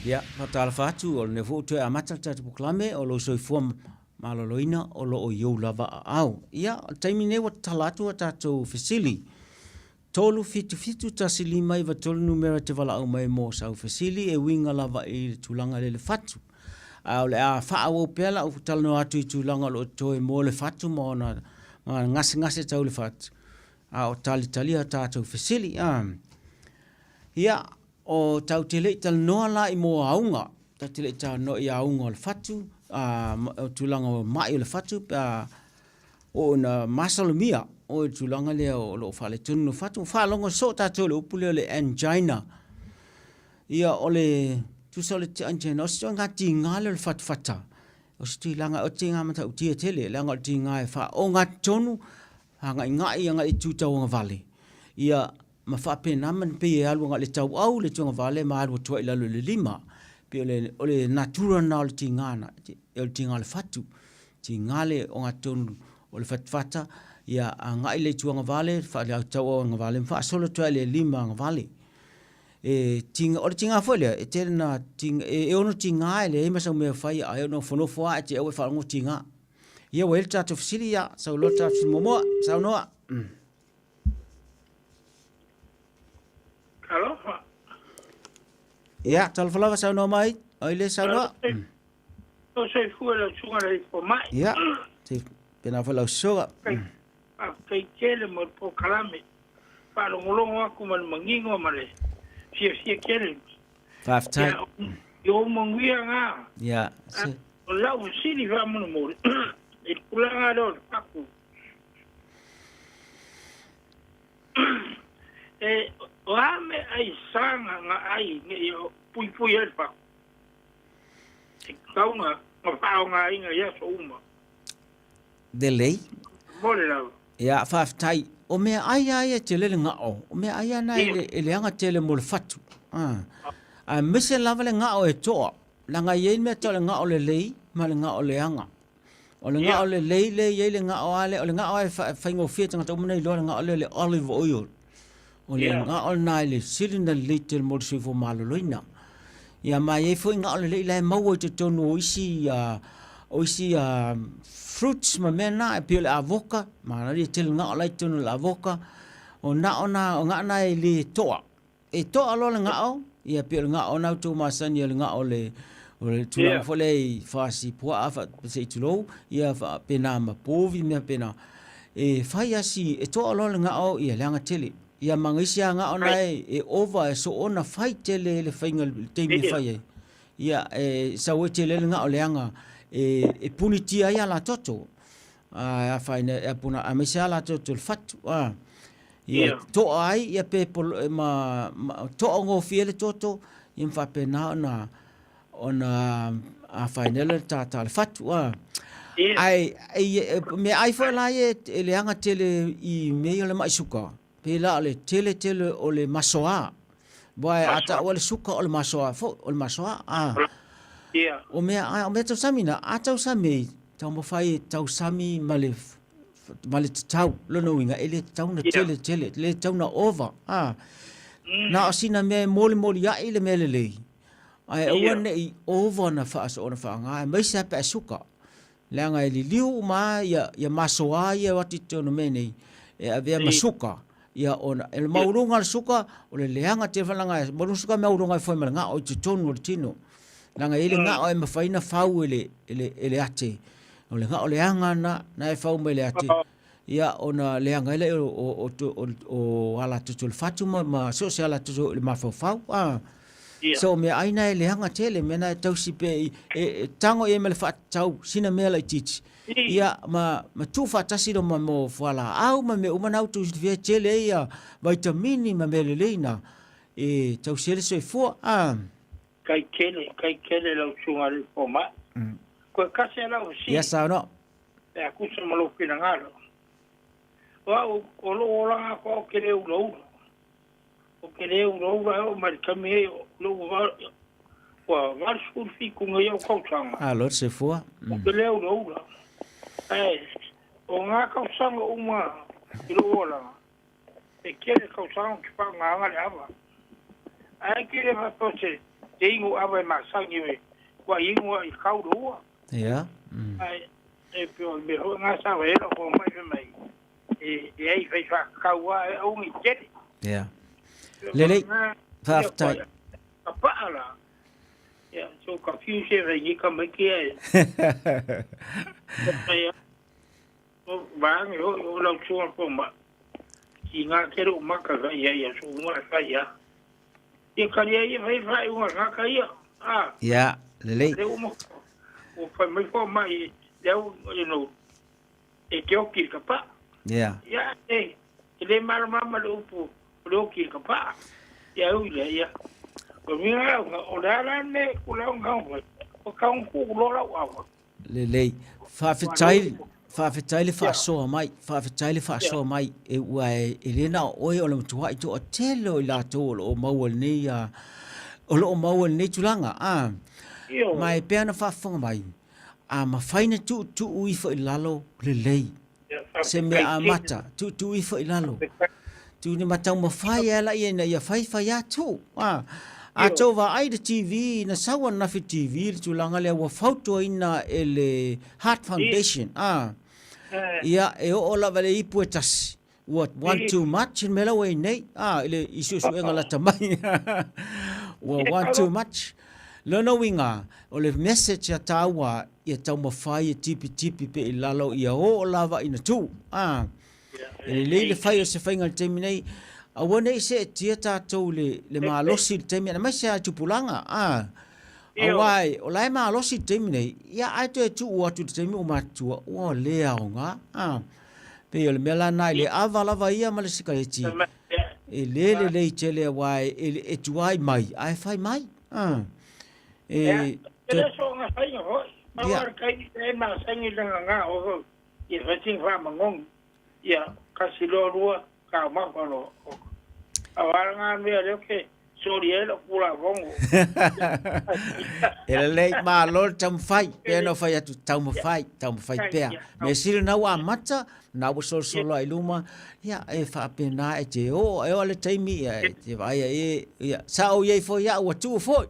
Ya, fatala fatu o ne foto a mata tatu proklame o Lou Soifua Maloloina O lo o iou lava au. Ia, taimi ne wa talatu a tatu fesili. Tolu fitu tasili mai va tolu numera te wala au mai mo sau fesili e winga lava I tulanga le fatu. Au le a faa wau pela o talano atu I tulanga lo toe mo le fatu mo na ngase tau le fatu. O tali a tatu fesili. Ia, o tau tele tal noa la I mo aunga. Tau tele tau no I aunga o le fatu. Tulanga o mai o le fatu. O na masalumia. O tulanga le o lo fale tunu fatu. Falongo so tatu le upule o le angina. Ia o le tusa le angina. O si ngati ngale le fatu fata. O si langa o tinga mata utia tele. Langa o tinga e fa. O ngati tonu. Hanga ingai anga I tuta o ngavale. Ia ma fa pena man pe e alu le tau au le tunga vale ma alu tua ila le lima pe o le natura na o le tingana o le tinga le fatu tingale o ngatonu o le fatfata ia ngai le tunga vale fa le tau o nga vale fa solo tua le lima nga vale tinga o le tinga folia e te na tinga e ono tinga le ma sa me fai a ono fono foa te o fa ngo tinga ia wel tatu fisilia sa lo tatu momo sa no Aloha. Ya, talfalava sa no mai. Oile sa no. O se fuera sunga le po mai. Ya. Te pena fala soga. Kai kele mo po kalame. Pa lo ngolongo aku man mangingo male. Sia kele. Five time. Yo mongia nga. Ya. O la o sini va mo mo. E kulanga do paku. O ame ai sanga nga ai nge yo pui el pa. Kaunga nga inga ya so uma. De lei. Mole la. Ya five tai. O me ai tele nga o. O me ai na ele anga tele mo fatu. A mise lava le nga o e to. La nga ye me to le nga o le lei, ma le nga o le anga. O le nga o le lei ye le nga o ale, o le nga o e fa ngo fieta nga to mo nei lo nga o le olive oil. O le nga o nai le sirina little Lou Soifua Maloloina. Ia mai e foi nga o le lai mau te tonu oisi fruits ma mena e pio le avoka. Ma na tel nga o lai tonu le avoka. O nga na e le toa. E toa lo le nga o. Ia pio le nga o na tu masani le nga o le tulang fo le fasi pua afa se tulo. Ia fa pena ma povi me pena. E fai asi e toa lo le nga o ia le anga tele. Ia mangisia nga ona e over e so ona fight tele le fainga teimi fai ia sa o tele nga o leanga e punitia ia la toto a faina e puna a misia la toto le fatu ia to ai ia pe ma to ngo fiele toto ia fa pena ona a faina le tata le fatu ai me ai fa la e leanga tele I me le mai suka pela le tele o le masoa. Boy ata o le suka o le masoa. O le masoa. O me tau sami na. Ata sami. Tau mo fai tau sami male tau. Lono inga. Ele tau na tele. Le tau na over. Na asina me moli ya ile me le lei. Ai ua ne I over na faas o na faa ngai. Mai sa pe suka. Leanga ili liu ma ya masoa ya wati tono me nei. E avea masuka. Ia ona el maurunga le suka o le leanga te falanga maurunga suka maurunga foi malanga o te tonu o tino langa ile nga o e mafaina fau ele ate o le nga o leanga na e fau mele ate ia ona leanga ele o ala tutul fatuma ma social tutul le mafau so me aina e leanga tele mena tausi pe tango e mele fat tau sina mele tich ia ma tu fatasi do mo fala au ma me uma na tu vie tele ia vitamini ma melelina e tau sele soifua kai kele lo sunga le poma ko kasi la o si yes no e akusa malo pinangalo o lo la ko kele o kele o ma kame lo wa school fi ku ngai ko changa Lou Soifua kele o o nga kausanga uma ilola e kere kausanga ki pa nga le ava ai kere va pose ingo ave masangi we wa ingo I kau do ya ai e pio me ho nga sa we lo mai ai fai fa kau wa o ngi jet ya lele faftai apa ala ya so confuse ve ni ka mai ke ya o bang yo lo chu ko ma ki nga ke ro ma ka ya so ma ka ya e ka ya vai vai uma ka ya ya lele o fa mai fo mai eu e que o que capa ya ele mal mama lo que capa ya o ya o mira o la ne o la o kan ku lo la wa lele fa fitaile fa so mai e wa elena oi o le tua i to telo la to o mawal ni ya o lo mawal ni tulanga mai pena fa fonga mai ma faina tu ui fo ilalo lelei se me mata tu ui fo ilalo tu ni mata mo fai ala ia na ia fai ya tu a to va ai de TV na sawa na fi TV tu langa le wa foto ina ele Heart Foundation ia e o la vale ipuetas what want too much in mela we nei ele isu ngala tamai want too much Lono winga o le message ya tawa ia tau mawhai e tipi pe i lalo ia o lava ina tu. E le whai o se whainga le teimi nei, a wane i se e tia tātou le maalosi le teimi, ana mai se a tupulanga. A wai, o lai maalosi le teimi nei, ia aito e tu uatu le teimi o matua, ua lea o ngā. Pe o le mela nai le awa lava ia ma le sikareti. E le i tele wai, e tuai mai, ai whai mai. So nga sai ho awar kai e ma sai ni nga o e fating fa mangong ya kasilo rua ka ma ko awar nga me le ke sorry lo pula bongo ele le ma lo tam fai pe no fai tu tam fai pe me sil na wa mata na wo so ai luma ya e fa pe na e te o e le taimi e te vai e ya sa o ye fo ya wa tu fo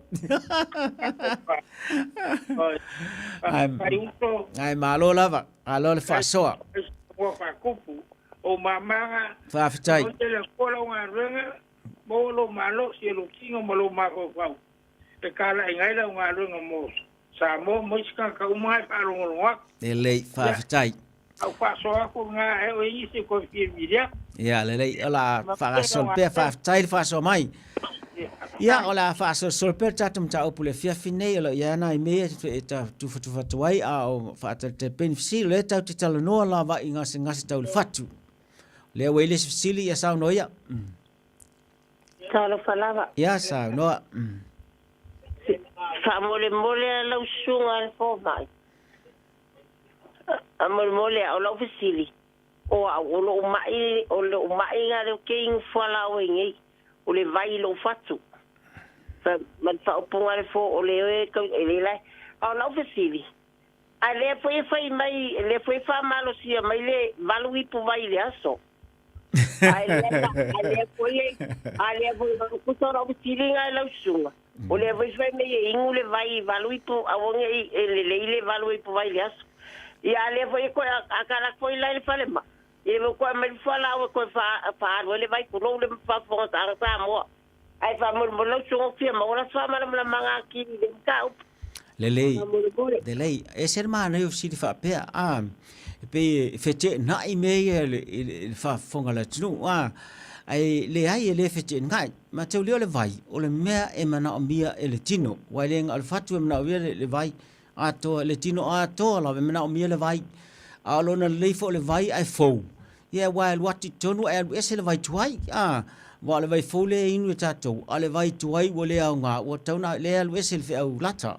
ai ma lo lava alo le fa so o fa kupu o mama fa fitai ko lo nga renga Molo malo si lo kingo malo mako fau. Te kala ngai la nga runga mo. Samoa mo ska ka umai pa lo ngwa. Ele fa fitai. Au fa so ko nga e o isi ko firmiria. Ya le ola fa sol pe fa fitai fa so mai. Ya ola fa sol pe tatum ta opule fia fine ola ya na me ta tu wai a o fa te benefisi le ta te talo no la va inga se ngasi tau le fatu. Le wele sili ya sa no ya. Talo falava. Ya sa no. Fa mole la usunga al fo mai. Mole o la ofisili. O lo mai nga le king fala o ngi. O le vai lo fatu. Fa man fa opunga le fo o le ko ele la. O la ofisili. Ale foi mai le foi fa malo sia mai le valui pu vai le aso. Ale foi kusora o tilinga la usunga. O le vai me ingu le vai valui pu awonge le valui pu vai le aso. E ale foi ko akala foi la le falema. E ko me fala o ko fa le vai ku le fa fo ta Samoa. Ai fa mo lo sunga fia ma ora fa ma manga ki le ka. Lelei, ese hermano eu si fa pe pe fete na email le fa fonga la tnu ai le ai le fete ngai ma te le vai o le mea e mana o mia e le tino wa le al fatu na le vai ato le tino ato la mana o mia le vai a lo na le fo le vai ai fo ia wa what tonu e ese le vai tuai wa le vai fo le inu tato ale vai tuai wo le nga wo tona le al ese le au lata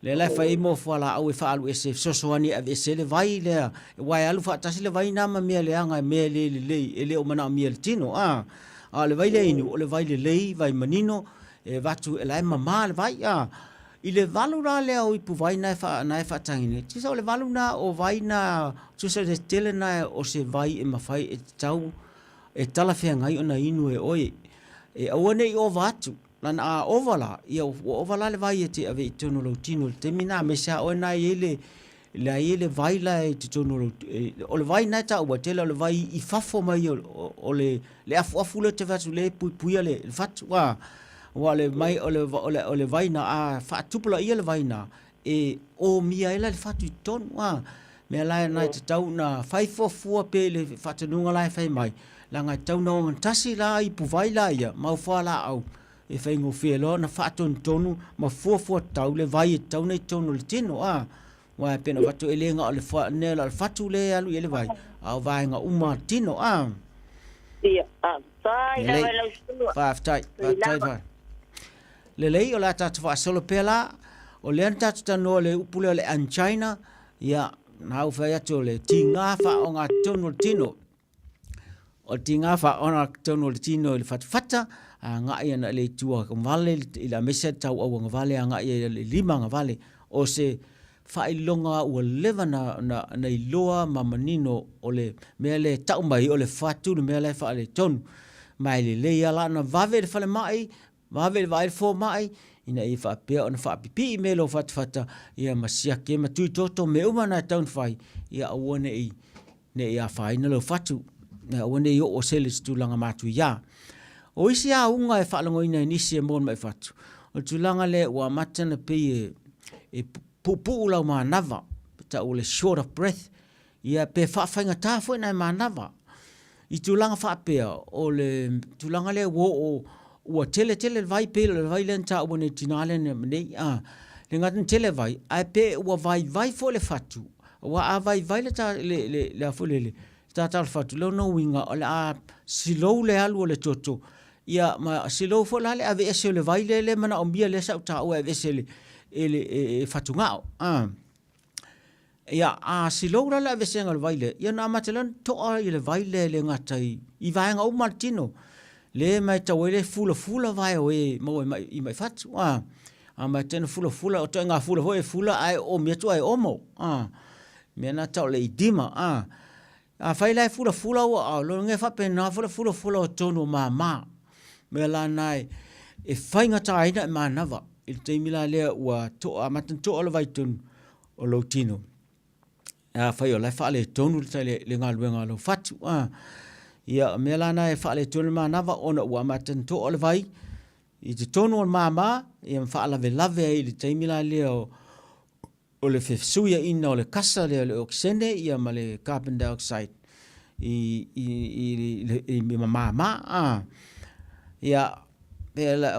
le la fai mo fala au fa alu ese sosoani ave ese le vai le wa alu fa tasi le vai na ma me le anga me le o mana me le tino le vai le inu o le vai le vai manino e vatu e la mama le vai i le valu la le au ipu vai na fa tangini ti so le valu na o vai na tu se le tele na o se vai e mafai e tau e tala fea ngai ona inu e oi e awane i o vatu lana a ovala ia ovala le vai te ave tono lo tino te mina me sa o na ele la ele vai la te tono lo o le vai na ta o te le vai I fafo mai o le afu le te vatu le puia le fatu wa le mai o le vai na a fa tupula ia le vai na o mia ela le fatu ton me la na te tau na 544 pe le fatu nunga la fai mai la ngai tau no tasi la I pu vai la ia mau fa la au e fai ngo felo na fatu tonu ma fo tau le vai tau nei tonu le tino wa pena watu elenga o le fa ne la fatu le alu ele vai au vai nga uma tino ia sai la la fa tai le lei o la tatu fa solo pela o le tatu tano le upule le an China ia na u fa yato le tinga fa o nga tonu tino o tinga fa o nga tonu tino le fata nga ia na le tua ko vale ila mesa tau o nga vale nga ia le lima nga vale o se fa ilonga o leva na iloa mamanino o le mele tau mai o le fatu le mele fa le tonu mai le ala na vave le fale mai vave vai fo mai ina I fa pe ona fa pipi melo fata ia masia ke matu toto me uma na tau fai ia one ne ia fai na lo fatu na one yo o seles tu langa matu ia o isi a unga e whaalango ina inisi e mon mai fatu. O tulanga le wa matana pe pupu lau maa nava. Ta o le short of breath. Ia pe whaafainga tāwhoi nai maa nava. I tulanga whaapea o le tulanga le wo o tele vai pe le vai len ta o ne tinale ne nei le ngatan tele vai ai pe o vai fo le fatu. Wa a vai le ta le afulele. Ta tal fatu lo no winga o le a silo le alu o le toto. Ia ma silo fo la le ave ese le vai le mana o bia le sa ta o ave ese le fatungao ia silo la ave ese ngal vai le ia na matelan to a le vai le ngatai I vai nga o martino le mai ta wele fula vai o mo I mai fatu a mai ten fula o to nga fula ai o me to ai omo me na ta le idima a fai lai fula o lo nge fa pe na fula o tono mama me la nai e fainga taina ma nava il te mila le wa to amatan to o vai tun o lo tino fai o lai fa le tonu le ngaluenga lo fatu ia me la nai fa le tonu ma nava ona wa amatan to o vai I te tonu o mama ia fa la lave il te mila le o le fesuia ina o le kasa le oxene ia ma le carbon dioxide I mama ia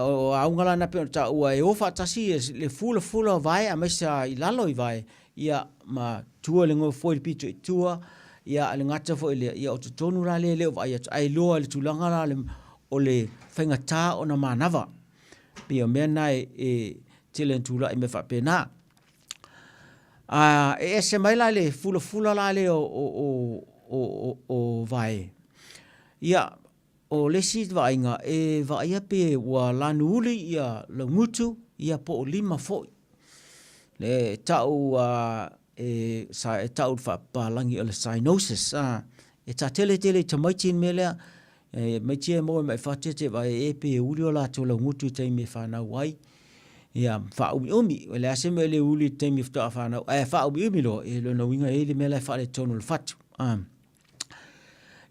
o aungala na pe ta ua e ofa tasi le fula vai a mesa I lalo I vai ia ma tua le ngo foi pitu tua ia le ngata foi le ia o tonu la le vai ai loa le tulanga la le o le fainga ta ona manava pe me nai tele tula I me fa pena ese mai la le fula la le o vai ia o lesi vainga vaia pe wa lanuli ia le mutu ia po lima foi le tau sa tau fa palangi o le cyanosis ta tele te maitin mele mai tie mo mai fa te vai pe uli o la to le mutu te me fa na wai ia fa umi le aseme le uli te me fa na fa umi lo le no winga le mele fa le tonu le fatu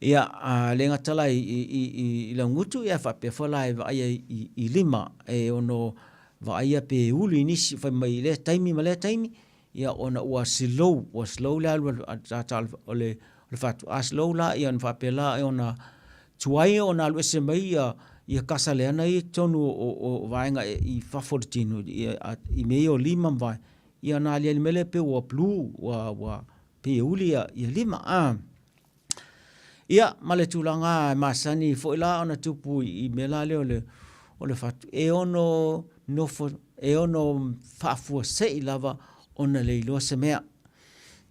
ia le ngatala I la ngutu ia fa pe fola I lima ono va ia pe uli nisi fa mai le taimi ia ona wa slow la tal ole fatu slow la ia fa pe la ona tuai ona lu se mai ia kasa le ana I tonu o vainga I fa fortino I meio lima vai ia na le mele pe wa blue wa pe uli ia lima ia male tulanga masani fo la ona tupu I mela le ole fatu ono no fo ono fa fu se lava ona le lo se mea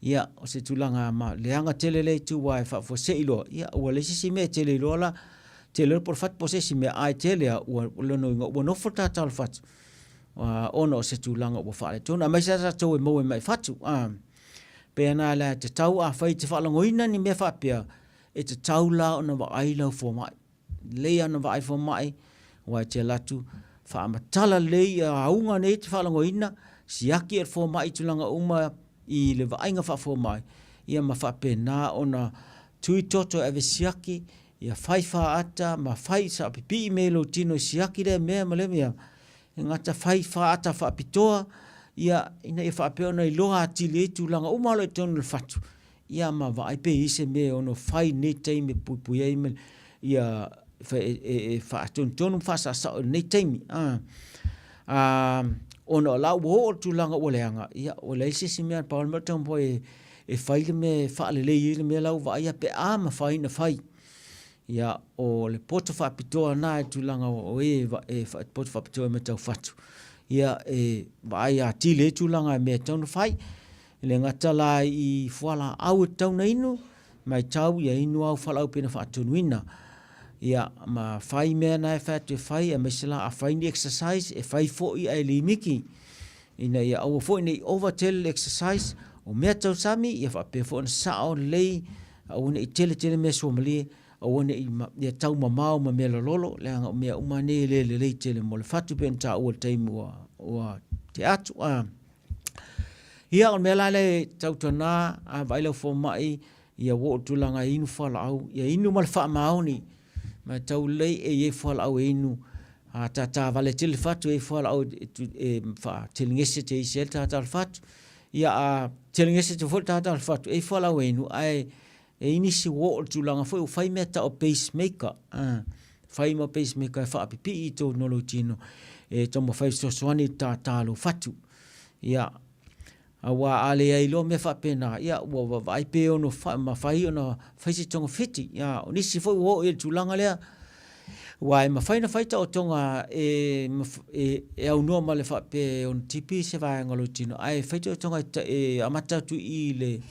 ia o se tulanga ma leanga tele tu wa fa fu se lo ia o le si me tele lo la tele por fat po se si me ai tele o lo no fo ta tal fat ono se tulanga o fa le tona mai sa to mo mai fatu pe na la te tau a fai te fa longoina ni me fa pia te taula ona wa ai lau fo mai. Lea ona wa ai fo mai, wa te latu, whaamatala lei aunga nei te whalangoina, siaki e fō mai tulanga uma I le vainga wha mai. Ia ma whapena ona tui toto ave siaki, ia whai whaata, ma whai sa pipi me lo tino siaki re mea ma le mea. Ngata whai whaata whapitoa, ia ina ia whapeona I loa atili e tūlanga umalo e tonu le whatu. Ia ma vaipe ise me ono whai nei teime pupui eime, ia whaatonu whasasa nei teimi. Ona la wo tūlanga o leanga. Ia o leise si mea paul mertang po e whaile me whaalele I le mea lau vaia pe ama whai na whai. Ia o le poto whapitoa na e tūlanga o poto whapitoa me tau whatu. Ia vaia tile tūlanga me tau na whai. Le ngata la I whala au e tau na inu, mai tau ia inu au whala au pena whaatunuina. Ia ma whai mea na e whatu e whai, a mesela a whai ni exercise, e whai fo I ai li miki. Ina ia au fo I overtell exercise, o mea tau sami, ia whape fo na sao lei, au ne I tele mea somali, au ne I tau mamau ma mea lolo, le anga o mea umane le lei tele mo le whatu pen ta ua teimu o te atu. Ia o mea lale tau tana, a vaila fo mai, ia wo tulanga inu whala au, ia inu mal wha maoni, ma tau lei e whala au inu, ta vale tele whatu e whala au wha telingese te isel tata al whatu, ia telingese te whole tata al whatu e whala au inu, ai e inisi wo tulanga fo, whai mea ta o pacemaker, whai ma pacemaker e wha apipi I tō nolo tino, e tomo whai sosuani ta talo whatu, ia awa ale ai lo me fa pena ia wa vai pe ono ma fai ono fai se tonga fiti ia nisi foi wo e tulanga lea wa ma fai na fai ta o tonga e au no ma le fa pe on tipi se va ngalo tino ai fai to tonga e amata tu I le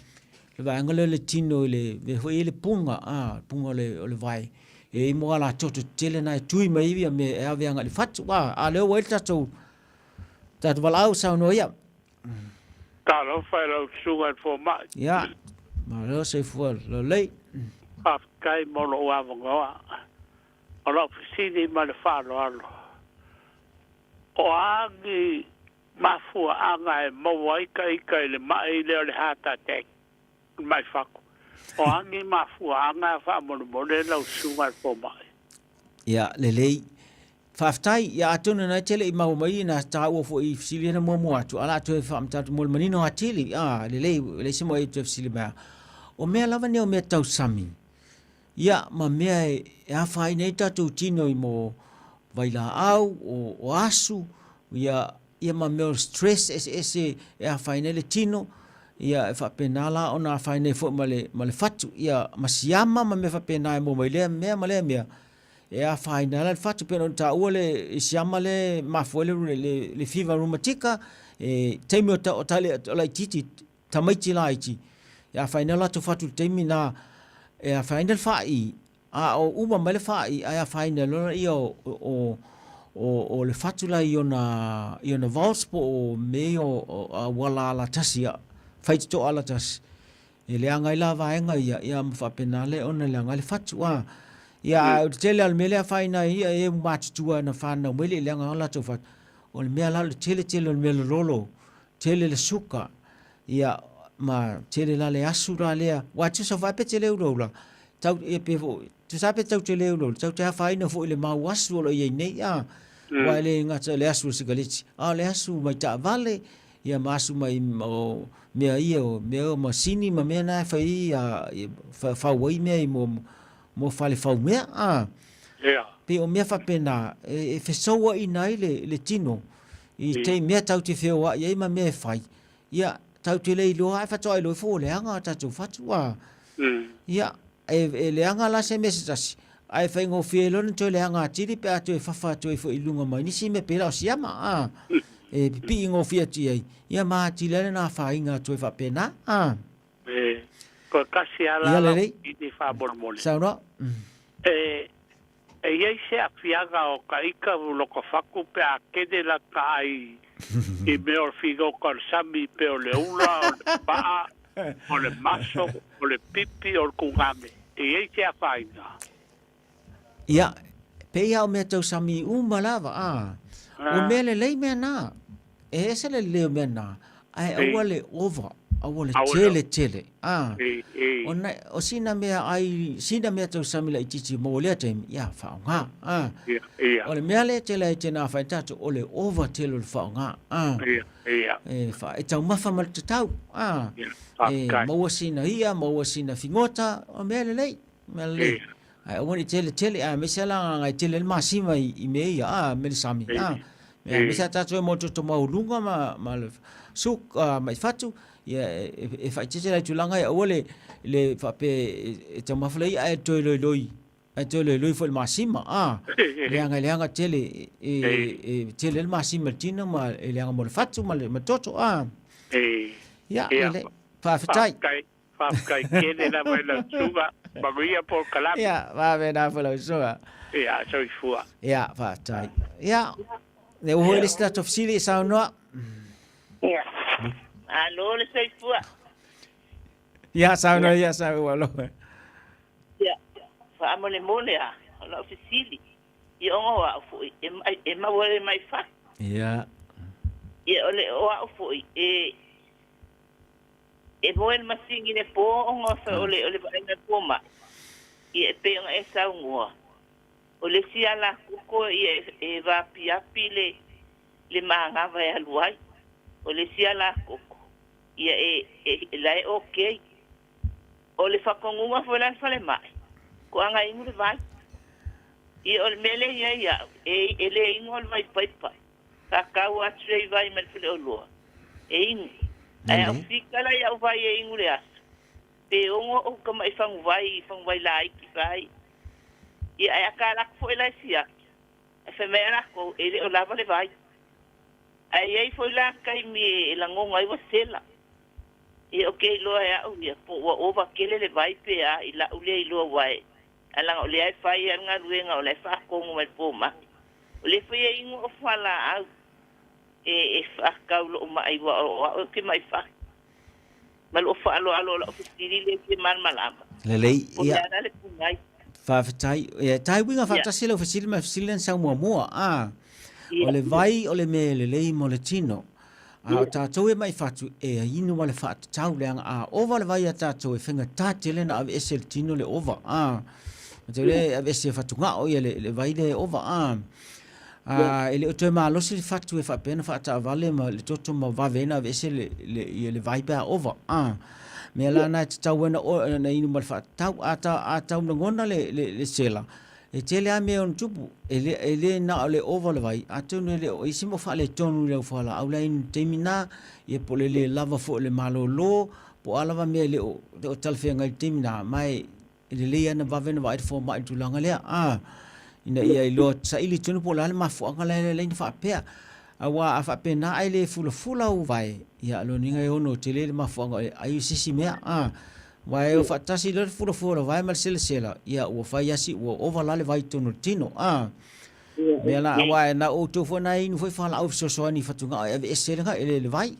va ngalo le tino le ve le punga punga le vai e mo ala toto tele na tui mai via me e ave ngali fatu wa ale o el tato tat valau sa no ia Talo whai lau sunga fo mai. Ia, ma leo Soifua lo lei. Kai mono o avangoa. O lau fisini ma le whano alo. O angi mafua anga e maua ika I le mai leo le hata tek. Mai whako. O angi mafua anga e wha mono mone lau sunga fo mai. Ia, le lei. Whaftai, ia atona na tele I mau mai na ta ua fo I fisili na mua atu. Ala atu e whaamtatu mol manino atili. Le se mo e tu fisili mea. O mea lava ne o mea tau sami. Ia, ma mea e awhai nei tatu tino I mo vaila au, o asu. Ia ma mea stress e awhai nei le tino. Ia e whapenala o na awhai nei fo ma le fatu. Ia, ma siama ma mea whapena e mo mai lea mea. E a whaina la whatu pena ta ua le siama le mafuele le fiva rumatika teimi o tale o lai titi tamaiti la iti e a whaina la tu whatu teimi na e a whaina le whai o uma mai le whai a whaina lona I o le whatu la I ona valspo o me o wala ala tasi whaiti to ala tasi e le angai la vaenga ia mwhapena le ona le angai le whatu ia tele al mele faina ia e matutua na fana mele lenga ala tofa o le mea la tele o mele lolo tele le suka ia ma tele la le asura lea wa tu so va pe tele urola tau e pe tu sa pe tau tele urola tau te faina fo le mau asu lo ia nei wa le ngata le asu sigaliti le asu mai ta vale ia masu mai mea ia o mea masini ma mea na fai fa wai mea mo fale fau mea pe o mea whapena e whesoa I nai le tino I te mea tau te wheoa ia ima mea whai ia tau te lei loa e whatoa I loi fo leanga tatu whatua ia e leanga la se mesa tasi ai whai ngō whie lona toi leanga atiri pe atu e whawha toi fo I lunga mai nisi me pera o siama e pipi ngō whie ati ai ia maa ti lele na whainga toi whapena ko kasi ala la I whabon mole. Sauna? E iei se a whianga o ka ika loko whaku pe a kede la ka ai I meo whigo ka sami pe o le ula, o le paa, o le maso, o le pipi, o le kungame. E iei se a whainga. Ia, Pea o mea tau sami malava o mele lei mea na. E se le leo mea na. Ai awale over. Awale tele. O sina mea sina mea tau sami la ititi mo lea taimi. Ia whaonga. O le mea le tele ai tena whai tatu o le over tele le whaonga. E tau mafa mal te tau. Maua sina ia, maua sina fingota. O mea le lei. Mea le lei. Ai woni tele me sala ngai tele masima I me ia me sami me sa tatu mo to maulunga ma suk mai fatu ia e fa tele tu langa ia ole le fa pe te maflei ai to loi fo masima leanga tele tele masima tina ma leanga mo fatu ma toto ia le fa fatai Kai kene na mai na suga maguia por kalap. Ya, va ver na por suga. Ya, Soifua. Ya, va tai. Ya. Ne o hoi sta of sili sa no. Ya. Alo, le Soifua. Ya, sa no ya sa lo. Ya. Fa mo le mole a, la ofisili. I o wa fu e ma wole mai fa. Ya. Ya ole o fu e moen masingi ne po ongo sa ole baina poma e pe on e sa ngua ole sia la kuko e va piapi le manga va ya luai ole sia la kuko e la e okay ole fa kongu ma fo la fale mai ko anga ingu le vai e ole mele ya e le ingu mai paipa ka ka wa trei vai me fle olo e ingu ai fika la ya vai e ingule as pe ongo o kama ifang vai lai ki vai e ai akala fo ela sia e femera ko ele o lava le vai ai foi la kai mi la ngonga I wasela e okay lo ya o ya po o va kele le vai pe a ila ule lo vai ala o le ai fai nga ruenga o le fa ko mo po ma o le foi e ingo o fala au e fa kaulo mai wa ke mai fa mal o fa alo la ofisili le ke mal malama Le lei ia le pungai fa tai e tai winga fa tasile ofisili ma ofisili sa mo o le vai o le me le lei mo le tino a tatou e mai fatu e inu ma le fatu tau le a ova le vai a tatou e whenga tatele na ave ese le tino le ova te le ave ese fatu nga o ia le vai le ova ele o te malosi le fatu e whapena whata avale ma le toto ma vavena vese le vai pa over me la na te tau ena o na inu ma le whatau a tau na ngona le sela e tele a me on tupu ele na le over le vai a tau le o isi mo wha le tonu le whala au la inu teimina e po le lava fo le malolo po alava me le o talwhenga i teimina mai ele lea na vavena vai te fo mai tulanga lea ina ia ilo sa ili tunu po la mafu anga le fa pe awa fa pe na ai le fula u vai ia lo ninga ono tele le mafu anga ai sisi me vai o fa tasi le fula vai mal sela ia o fa yasi o overla le vai tunu tino me la awa na o to fo na inu foi fa la o so ni fatunga e esela le vai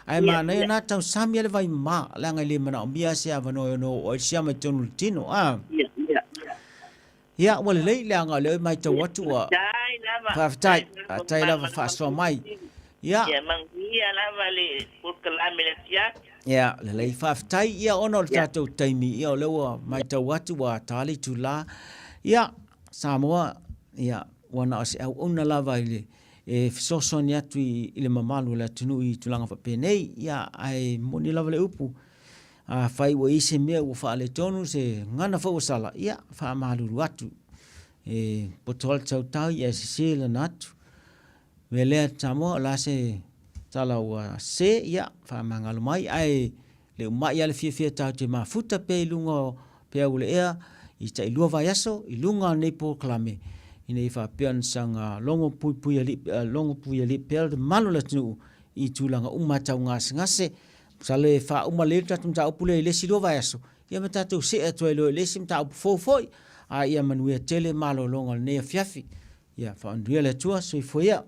ai ma na tau sami le vai ma la ngai le mana o bia se avano no o sia me tunu tino Ya, wale lei leanga le mai te watu a. Fa tai lava fa so mai. Ya. Ya mangia lava le purkala meletia. Ya, le lei fa tai ia ono le tatou taimi ia lewa mai te watu a tali tu la. Ya, Samoa ya wana as au ona lava ile e soso ni atu I le mamalu le tunu I tulanga fa penei ya ai moni lava le upu. Fai wa ise mea ua wha le tonu se ngana wha sala ia wha mahaluru atu potol tau tau ia se se la natu me lea Samoa la se tala ua se ia wha mangalu mai ai le umai ale fia tau te mafuta pe ilunga pe au le ea I ta ilua vai aso ilunga nei po klame ina I wha pean sanga longo pui ali pe malu la tunu I tulanga umatau ngase Sale fa uma le tatu ta opule le silo va eso. Ia mata tu se atu le le sim ta foi. A ia manue tele malo longa ne fiafi. Ia fa andria le tua so foi ia.